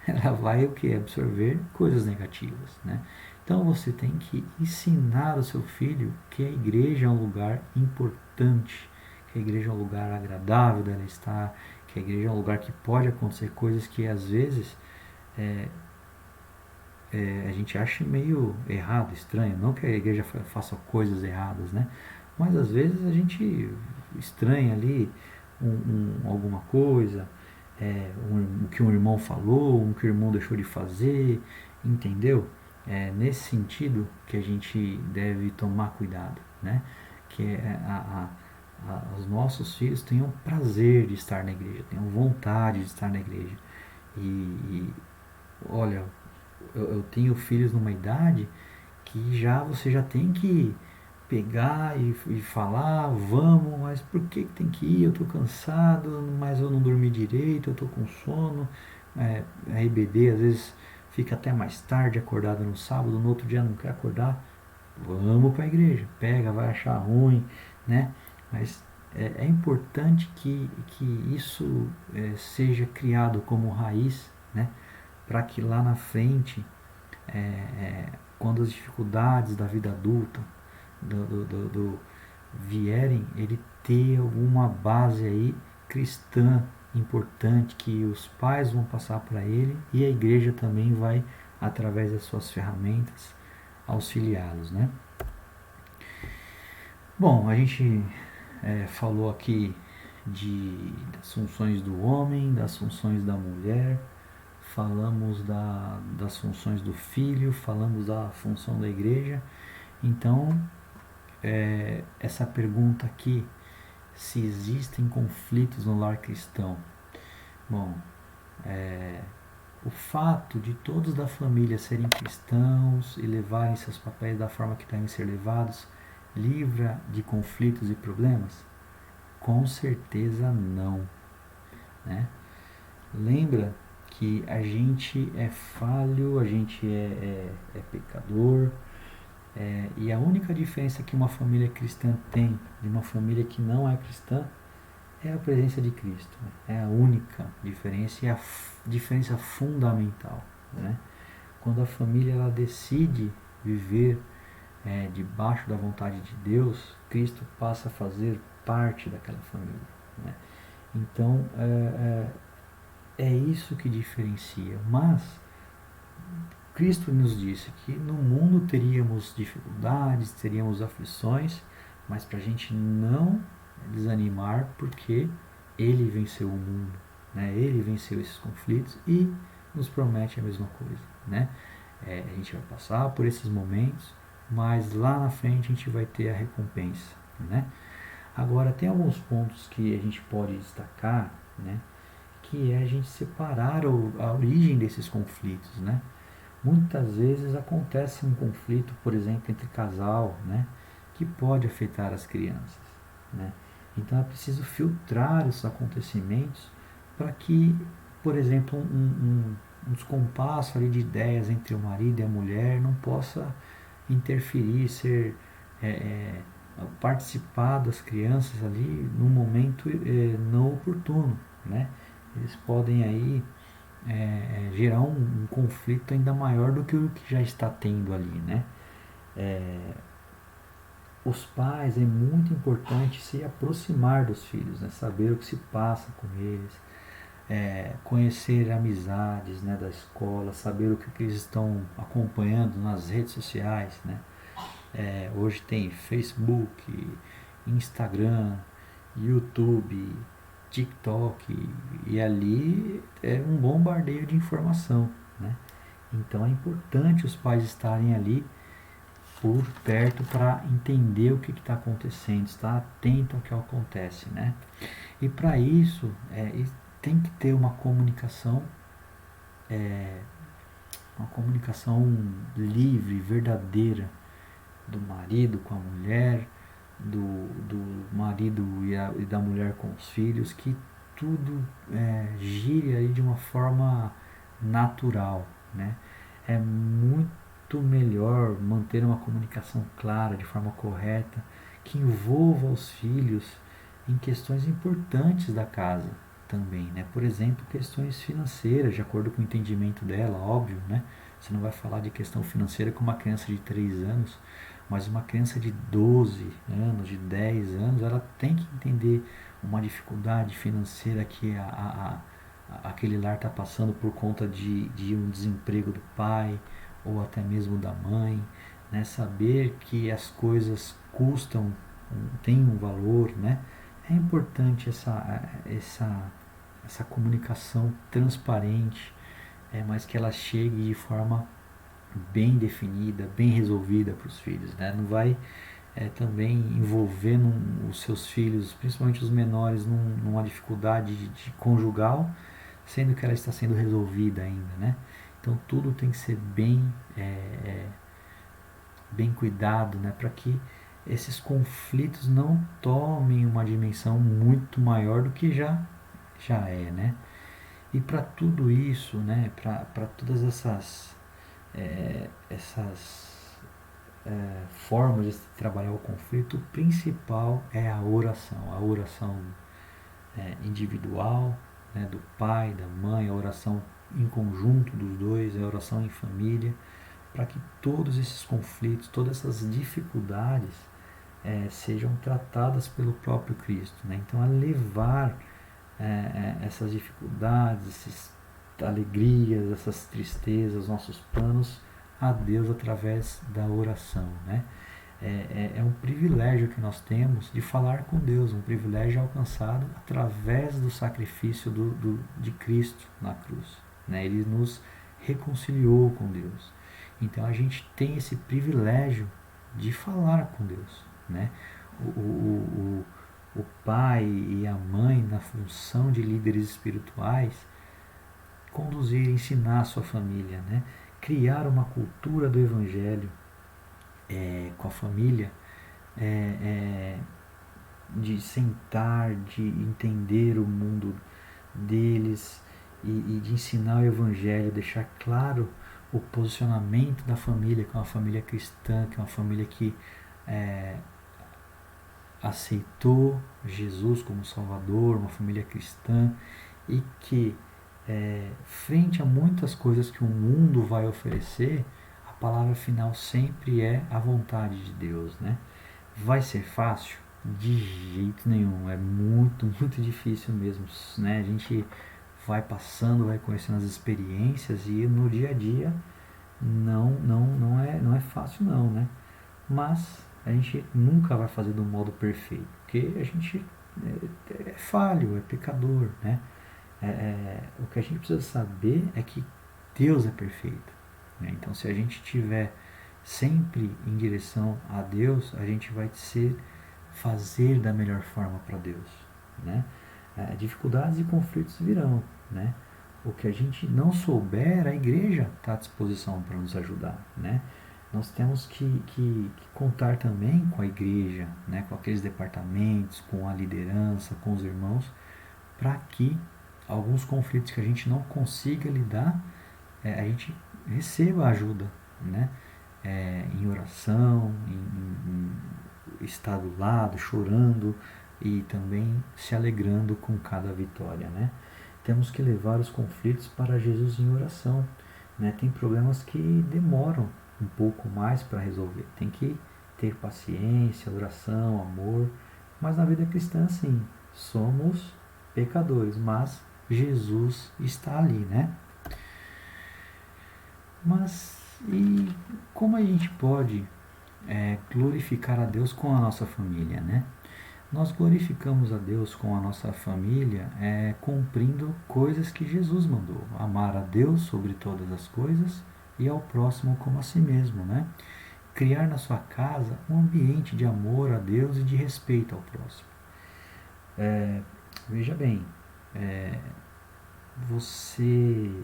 ela vai o que? Absorver coisas negativas, né? Então você tem que ensinar o seu filho que a igreja é um lugar importante, que a igreja é um lugar agradável dela estar, que a igreja é um lugar que pode acontecer coisas que às vezes a gente acha meio errado, estranho. Não que a igreja faça coisas erradas, né? Mas às vezes a gente estranha ali alguma coisa, o que um irmão falou, o que o irmão deixou de fazer, entendeu? É nesse sentido que a gente deve tomar cuidado, né? Que os nossos filhos tenham prazer de estar na igreja, tenham vontade de estar na igreja. E olha, eu tenho filhos numa idade que já você já tem que pegar e falar, vamos, mas por que tem que ir? Eu tô cansado, mas eu não dormi direito, eu tô com sono. RBD às vezes fica até mais tarde acordado no sábado, no outro dia não quer acordar. Vamos para a igreja, pega, vai achar ruim, né? Mas é importante que isso seja criado como raiz, né? Para que lá na frente, quando as dificuldades da vida adulta vierem, ele ter alguma base aí cristã importante que os pais vão passar para ele e a igreja também vai, através das suas ferramentas, auxiliá-los, né? Bom, a gente falou aqui das funções do homem, das funções da mulher, falamos das funções do filho, falamos da função da igreja. Então, essa pergunta aqui, se existem conflitos no lar cristão. Bom, o fato de todos da família serem cristãos e levarem seus papéis da forma que devem ser levados, livra de conflitos e problemas? Com certeza não, né? Lembra que a gente é falho, a gente é pecador, e a única diferença que uma família cristã tem de uma família que não é cristã é a presença de Cristo. É a única diferença e a diferença fundamental, né? Quando a família ela decide viver debaixo da vontade de Deus, Cristo passa a fazer parte daquela família, né? Então é isso que diferencia. Mas Cristo nos disse que no mundo teríamos dificuldades, teríamos aflições, mas para a gente não desanimar, porque Ele venceu o mundo, né? Ele venceu esses conflitos e nos promete a mesma coisa, né? A gente vai passar por esses momentos, mas lá na frente a gente vai ter a recompensa, né? Agora, tem alguns pontos que a gente pode destacar, né? Que é a gente separar a origem desses conflitos, né? Muitas vezes acontece um conflito, por exemplo, entre casal, né? Que pode afetar as crianças, né? Então é preciso filtrar esses acontecimentos para que, por exemplo, um descompasso ali de ideias entre o marido e a mulher não possa interferir, ser participar das crianças ali num momento não oportuno, né? Eles podem aí gerar um conflito ainda maior do que o que já está tendo ali, né? Os pais, é muito importante se aproximar dos filhos, né? Saber o que se passa com eles, conhecer amizades, né, da escola, saber o que eles estão acompanhando nas redes sociais, né? Hoje tem Facebook, Instagram, YouTube, TikTok, e ali é um bombardeio de informação, né? Então é importante os pais estarem ali por perto para entender o que está acontecendo, estar atento ao que acontece, né? E para isso tem que ter uma comunicação livre, verdadeira, do marido com a mulher, do marido e da mulher com os filhos, que tudo gire aí de uma forma natural, né? É muito melhor manter uma comunicação clara, de forma correta, que envolva os filhos em questões importantes da casa também, né? Por exemplo, questões financeiras, de acordo com o entendimento dela, óbvio, né? Você não vai falar de questão financeira com uma criança de 3 anos, mas uma criança de 12 anos, de 10 anos, ela tem que entender uma dificuldade financeira que aquele lar está passando por conta de um desemprego do pai ou até mesmo da mãe, né? Saber que as coisas custam, têm um valor, né? É importante essa comunicação transparente, mas que ela chegue de forma bem definida, bem resolvida para os filhos, né? Não vai também envolver os seus filhos, principalmente os menores, numa dificuldade de conjugal, sendo que ela está sendo resolvida ainda, né? Então tudo tem que ser bem cuidado, né? Para que esses conflitos não tomem uma dimensão muito maior do que já é, né? E para tudo isso, né? Para todas essas formas de trabalhar o conflito, o principal é a oração individual, né, do pai, da mãe, a oração em conjunto dos dois, a oração em família, para que todos esses conflitos, todas essas dificuldades sejam tratadas pelo próprio Cristo, né? Então, a levar essas dificuldades, essas alegrias, essas tristezas, nossos planos a Deus através da oração, né? É um privilégio que nós temos de falar com Deus, um privilégio alcançado através do sacrifício de Cristo na cruz, né? Ele nos reconciliou com Deus. Então a gente tem esse privilégio de falar com Deus, né? O pai e a mãe, na função de líderes espirituais, conduzir, ensinar a sua família, né? Criar uma cultura do Evangelho com a família, de sentar, de entender o mundo deles e de ensinar o Evangelho, deixar claro o posicionamento da família, que é uma família cristã, que é uma família que aceitou Jesus como Salvador, uma família cristã, e que frente a muitas coisas que o mundo vai oferecer, a palavra final sempre é a vontade de Deus, né? Vai ser fácil? De jeito nenhum, é muito, muito difícil mesmo, né? A gente vai passando, vai conhecendo as experiências e no dia a dia não é fácil não, né? Mas a gente nunca vai fazer do modo perfeito, porque a gente é falho, é pecador, né? O que a gente precisa saber é que Deus é perfeito, né? Então, se a gente estiver sempre em direção a Deus, a gente vai fazer da melhor forma para Deus, né? Dificuldades e conflitos virão, né? O que a gente não souber, a igreja está à disposição para nos ajudar, né? Nós temos que contar também com a igreja, né? Com aqueles departamentos, com a liderança, com os irmãos, para que alguns conflitos que a gente não consiga lidar, a gente receba ajuda, né? Em oração, em estar do lado, chorando e também se alegrando com cada vitória, né? Temos que levar os conflitos para Jesus em oração, né? Tem problemas que demoram um pouco mais para resolver, tem que ter paciência, oração, amor, mas na vida cristã, sim, somos pecadores, mas Jesus está ali, né? Mas e como a gente pode glorificar a Deus com a nossa família, né? Nós glorificamos a Deus com a nossa família cumprindo coisas que Jesus mandou. Amar a Deus sobre todas as coisas e ao próximo como a si mesmo, né? Criar na sua casa um ambiente de amor a Deus e de respeito ao próximo. Veja bem,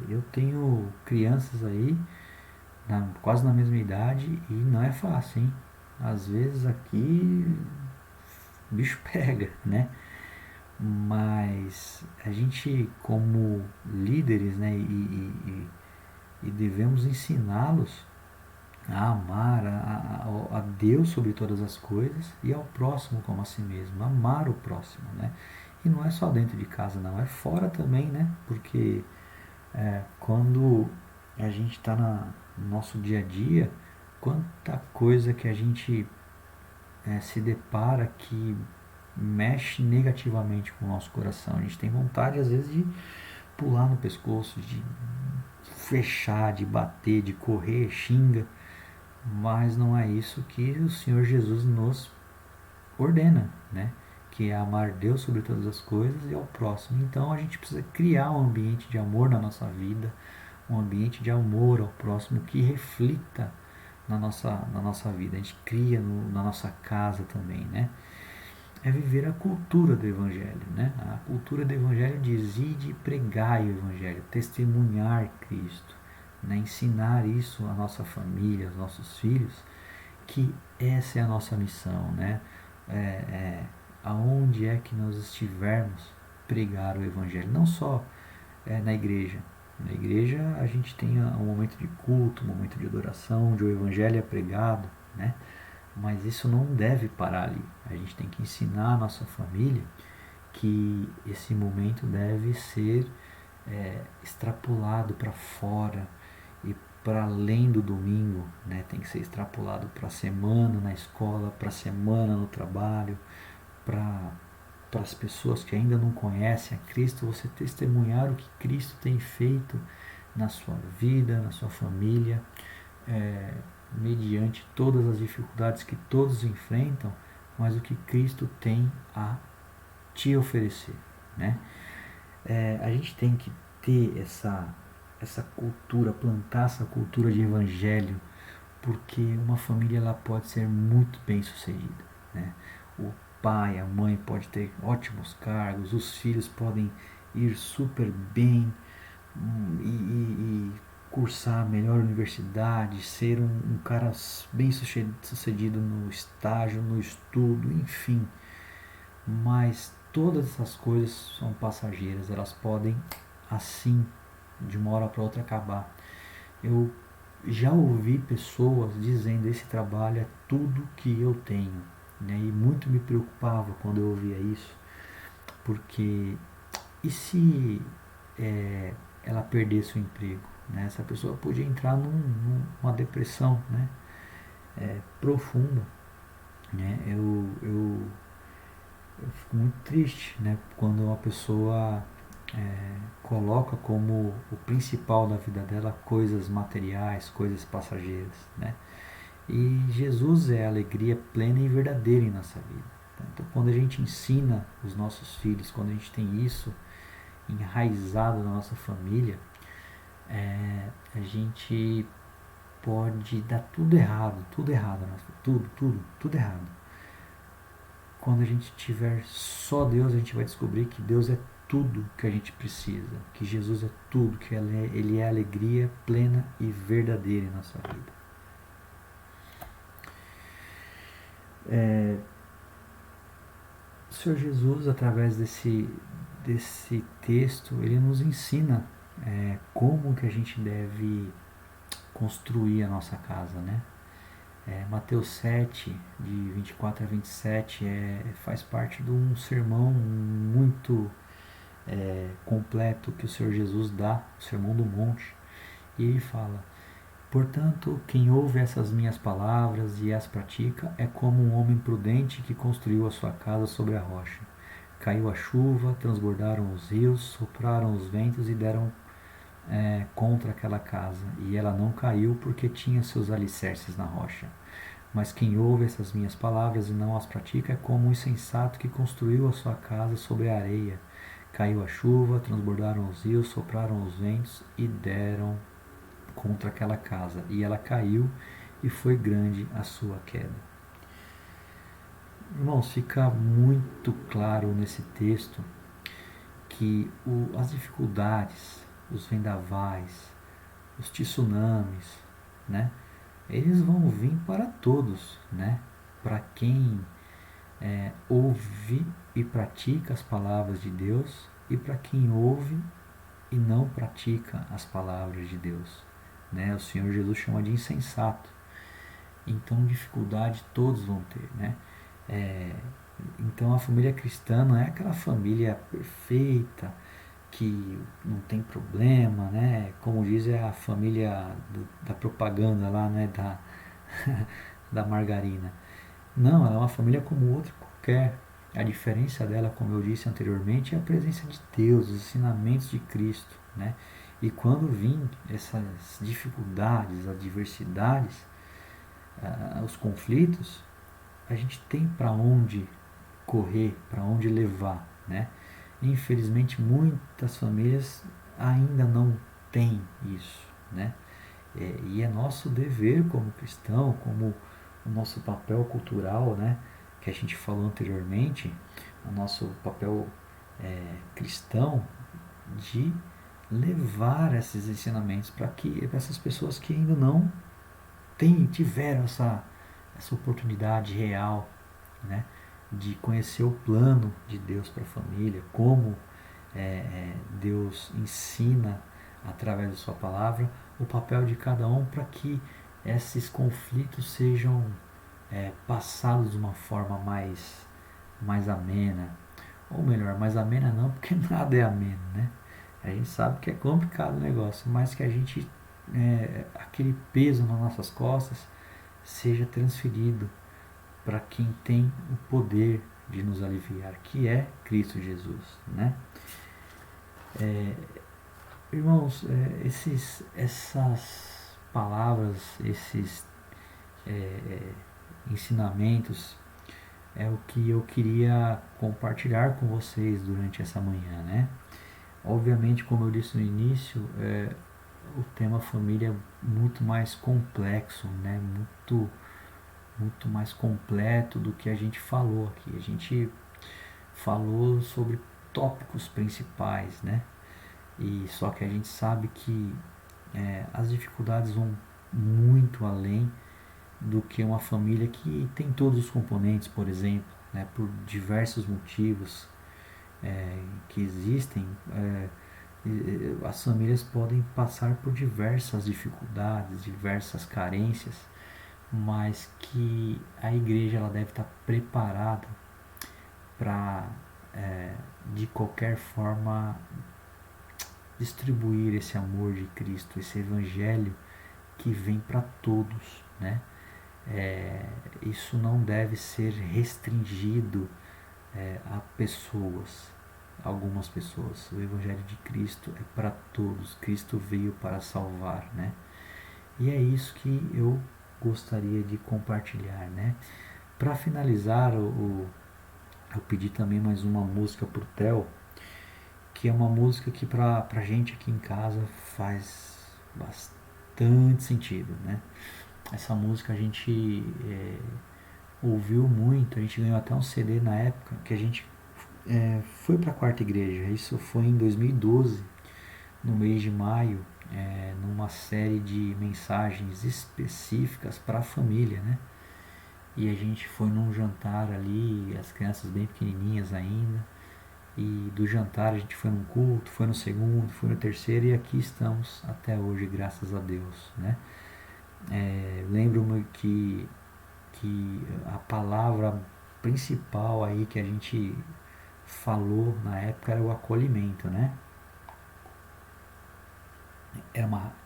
eu tenho crianças aí quase na mesma idade e não é fácil, hein? Às vezes aqui o bicho pega, né? Mas a gente, como líderes, né, e devemos ensiná-los a amar a Deus sobre todas as coisas e ao próximo como a si mesmo, amar o próximo, né? E não é só dentro de casa, não, é fora também, né? Porque quando a gente está no nosso dia a dia, quanta coisa que a gente se depara que mexe negativamente com o nosso coração. A gente tem vontade, às vezes, de pular no pescoço, de fechar, de bater, de correr, xinga, mas não é isso que o Senhor Jesus nos ordena, né? Que é amar Deus sobre todas as coisas e ao próximo. Então a gente precisa criar um ambiente de amor na nossa vida, um ambiente de amor ao próximo que reflita na nossa vida. A gente cria na nossa casa também, né? É viver a cultura do Evangelho, né? A cultura do Evangelho diz: ide pregar o Evangelho, testemunhar Cristo, né? Ensinar isso à nossa família, aos nossos filhos, que essa é a nossa missão, né? Aonde é que nós estivermos, pregar o Evangelho, não só na igreja. Na igreja a gente tem um momento de culto, um momento de adoração, onde o Evangelho é pregado, né? Mas isso não deve parar ali. A gente tem que ensinar a nossa família que esse momento deve ser extrapolado para fora e para além do domingo, né? Tem que ser extrapolado para a semana na escola, para a semana no trabalho, para as pessoas que ainda não conhecem a Cristo, você testemunhar o que Cristo tem feito na sua vida, na sua família, mediante todas as dificuldades que todos enfrentam, mas o que Cristo tem a te oferecer, né? A gente tem que ter essa cultura, plantar essa cultura de evangelho, porque uma família ela pode ser muito bem sucedida, né? O pai, a mãe pode ter ótimos cargos, os filhos podem ir super bem e cursar a melhor universidade, ser um cara bem sucedido no estágio, no estudo, enfim. Mas todas essas coisas são passageiras, elas podem assim, de uma hora para outra, acabar. Eu já ouvi pessoas dizendo: esse trabalho é tudo que eu tenho, né? E muito me preocupava quando eu ouvia isso, porque e se ela perdesse o emprego, né? Essa pessoa podia entrar numa depressão, né? Profunda, né? Eu fico muito triste, né? Quando uma pessoa coloca como o principal da vida dela coisas materiais, coisas passageiras, né? E Jesus é a alegria plena e verdadeira em nossa vida. Então, quando a gente ensina os nossos filhos, quando a gente tem isso enraizado na nossa família, a gente pode dar tudo errado, tudo errado, tudo errado. Quando a gente tiver só Deus, a gente vai descobrir que Deus é tudo que a gente precisa, que Jesus é tudo, que Ele é a alegria plena e verdadeira em nossa vida. O Senhor Jesus, através desse texto, ele nos ensina como que a gente deve construir a nossa casa, né? Mateus 7, de 24 a 27, faz parte de um sermão muito completo que o Senhor Jesus dá, o Sermão do Monte, e ele fala: portanto, quem ouve essas minhas palavras e as pratica é como um homem prudente que construiu a sua casa sobre a rocha. Caiu a chuva, transbordaram os rios, sopraram os ventos e deram contra aquela casa, e ela não caiu porque tinha seus alicerces na rocha. Mas quem ouve essas minhas palavras e não as pratica é como um insensato que construiu a sua casa sobre a areia. Caiu a chuva, transbordaram os rios, sopraram os ventos e deram contra aquela casa, e ela caiu, e foi grande a sua queda. Irmãos, fica muito claro nesse texto que as dificuldades, os vendavais, os tsunamis, né? Eles vão vir para todos, né? Para quem ouve e pratica as palavras de Deus, e para quem ouve e não pratica as palavras de Deus, né? O Senhor Jesus chama de insensato. Então dificuldade todos vão ter, né? Então a família cristã não é aquela família perfeita que não tem problema, né? Como diz, é a família da propaganda lá, né? Da margarina. Não, ela é uma família como outra qualquer. A diferença dela, como eu disse anteriormente, é a presença de Deus, os ensinamentos de Cristo, né? E quando vêm essas dificuldades, adversidades, os conflitos, a gente tem para onde correr, para onde levar, né? Infelizmente, muitas famílias ainda não têm isso, né? E é nosso dever como cristão, como o nosso papel cultural, né? Que a gente falou anteriormente, o nosso papel cristão de levar esses ensinamentos para essas pessoas que ainda não tiveram essa oportunidade real, né, de conhecer o plano de Deus para a família, como Deus ensina através da sua palavra o papel de cada um para que esses conflitos sejam passados de uma forma mais amena, ou melhor, mais amena não, porque nada é ameno, né? A gente sabe que é complicado o negócio, mas que a gente, aquele peso nas nossas costas seja transferido para quem tem o poder de nos aliviar, que é Cristo Jesus, né? Irmãos, essas palavras, esses ensinamentos é o que eu queria compartilhar com vocês durante essa manhã, né? Obviamente, como eu disse no início, o tema família é muito mais complexo, né? Muito mais completo do que a gente falou aqui. A gente falou sobre tópicos principais, né? E só que a gente sabe que as dificuldades vão muito além do que uma família que tem todos os componentes, por exemplo, né? Por diversos motivos que existem. As famílias podem passar por diversas dificuldades, diversas carências, mas que a igreja ela deve estar preparada para, de qualquer forma, distribuir esse amor de Cristo, esse evangelho que vem para todos, né? Isso não deve ser restringido a pessoas, algumas pessoas. O evangelho de Cristo é para todos. Cristo veio para salvar, né? E é isso que eu gostaria de compartilhar, né? Para finalizar, eu pedi também mais uma música pro Theo, que é uma música que pra gente aqui em casa faz bastante sentido, né? Essa música a gente ouviu muito, a gente ganhou até um CD na época que a gente foi para a quarta igreja. Isso foi em 2012, no mês de maio, numa série de mensagens específicas para a família, né? E a gente foi num jantar ali, as crianças bem pequenininhas ainda. E do jantar a gente foi num culto, foi no segundo, foi no terceiro e aqui estamos até hoje, graças a Deus, né? Lembro-me que a palavra principal aí que a gente falou na época era o acolhimento, né?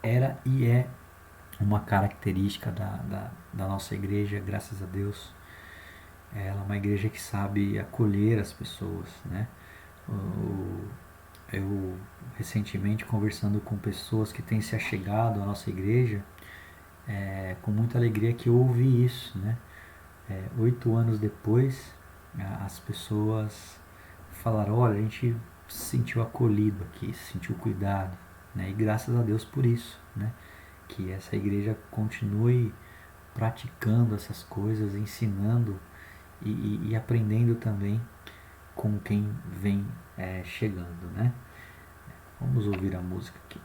Era e é uma característica da nossa igreja, graças a Deus. Ela é uma igreja que sabe acolher as pessoas, né? Eu recentemente conversando com pessoas que têm se achegado à nossa igreja, com muita alegria que eu ouvi isso, né? 8 anos depois, as pessoas falaram: olha, a gente se sentiu acolhido aqui, se sentiu cuidado, né? E graças a Deus por isso, né? Que essa igreja continue praticando essas coisas, ensinando e aprendendo também com quem vem chegando, né? Vamos ouvir a música aqui.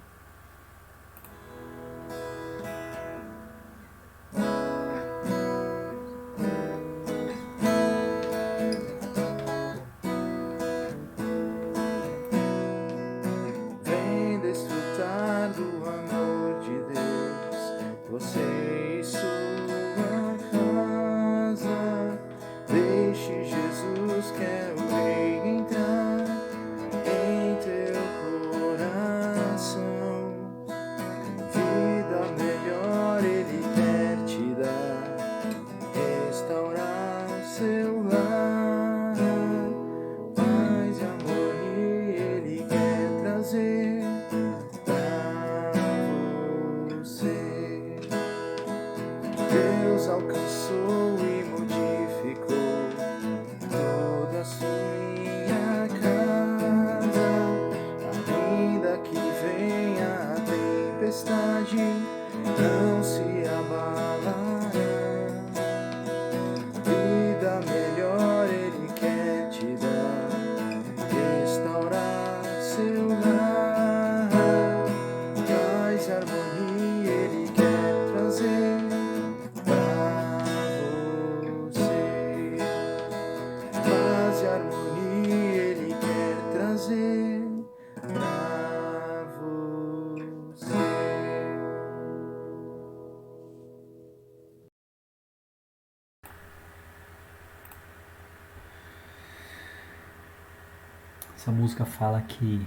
Essa música fala que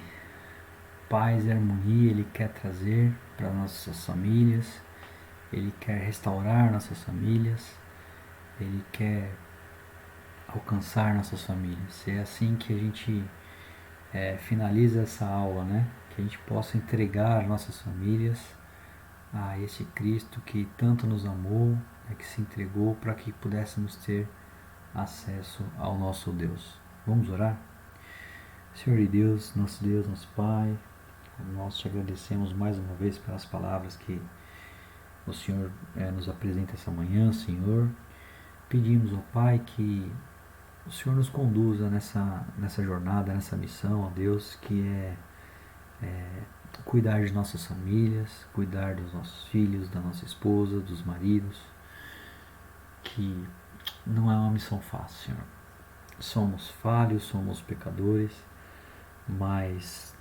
paz e harmonia Ele quer trazer para nossas famílias, Ele quer restaurar nossas famílias, Ele quer alcançar nossas famílias. É assim que a gente finaliza essa aula, né? Que a gente possa entregar nossas famílias a esse Cristo que tanto nos amou, né, que se entregou para que pudéssemos ter acesso ao nosso Deus. Vamos orar? Senhor e Deus, nosso Pai, nós te agradecemos mais uma vez pelas palavras que o Senhor nos apresenta essa manhã, Senhor. Pedimos, ó Pai, que o Senhor nos conduza nessa jornada, nessa missão, ó Deus, que é cuidar de nossas famílias, cuidar dos nossos filhos, da nossa esposa, dos maridos, que não é uma missão fácil, Senhor. Somos falhos, somos pecadores, mas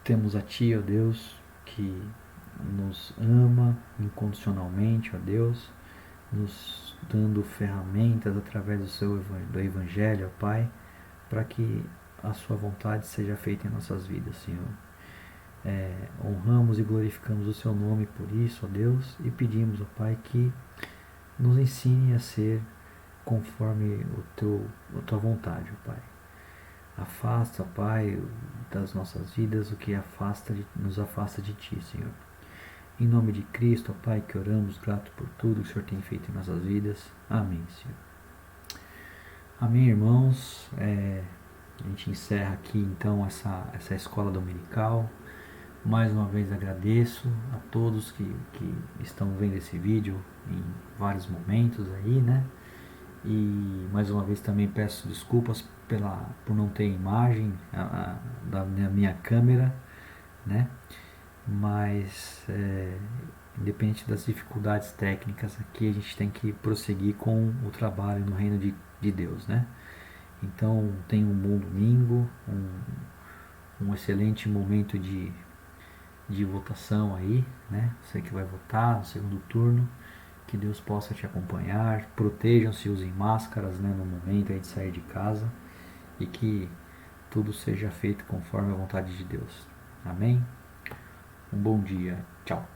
temos a Ti, ó Deus, que nos ama incondicionalmente, ó Deus, nos dando ferramentas através do Evangelho, ó Pai, para que a Sua vontade seja feita em nossas vidas, Senhor. Honramos e glorificamos o Seu nome por isso, ó Deus, e pedimos, ó Pai, que nos ensine a ser conforme a Tua vontade, ó Pai. Afasta, Pai, das nossas vidas o que nos afasta de Ti, Senhor. Em nome de Cristo, ó Pai, que oramos, grato por tudo que o Senhor tem feito em nossas vidas. Amém, Senhor. Amém, irmãos. A gente encerra aqui, então, essa escola dominical. Mais uma vez agradeço a todos que estão vendo esse vídeo em vários momentos aí, né? E mais uma vez também peço desculpas por não ter imagem da minha câmera, né? Mas independente das dificuldades técnicas aqui, a gente tem que prosseguir com o trabalho no reino de Deus, né? Então tenha um bom domingo, um excelente momento de votação aí, né? Você que vai votar no segundo turno, que Deus possa te acompanhar, protejam-se, usem máscaras, né, no momento aí de sair de casa, e que tudo seja feito conforme a vontade de Deus. Amém? Um bom dia. Tchau.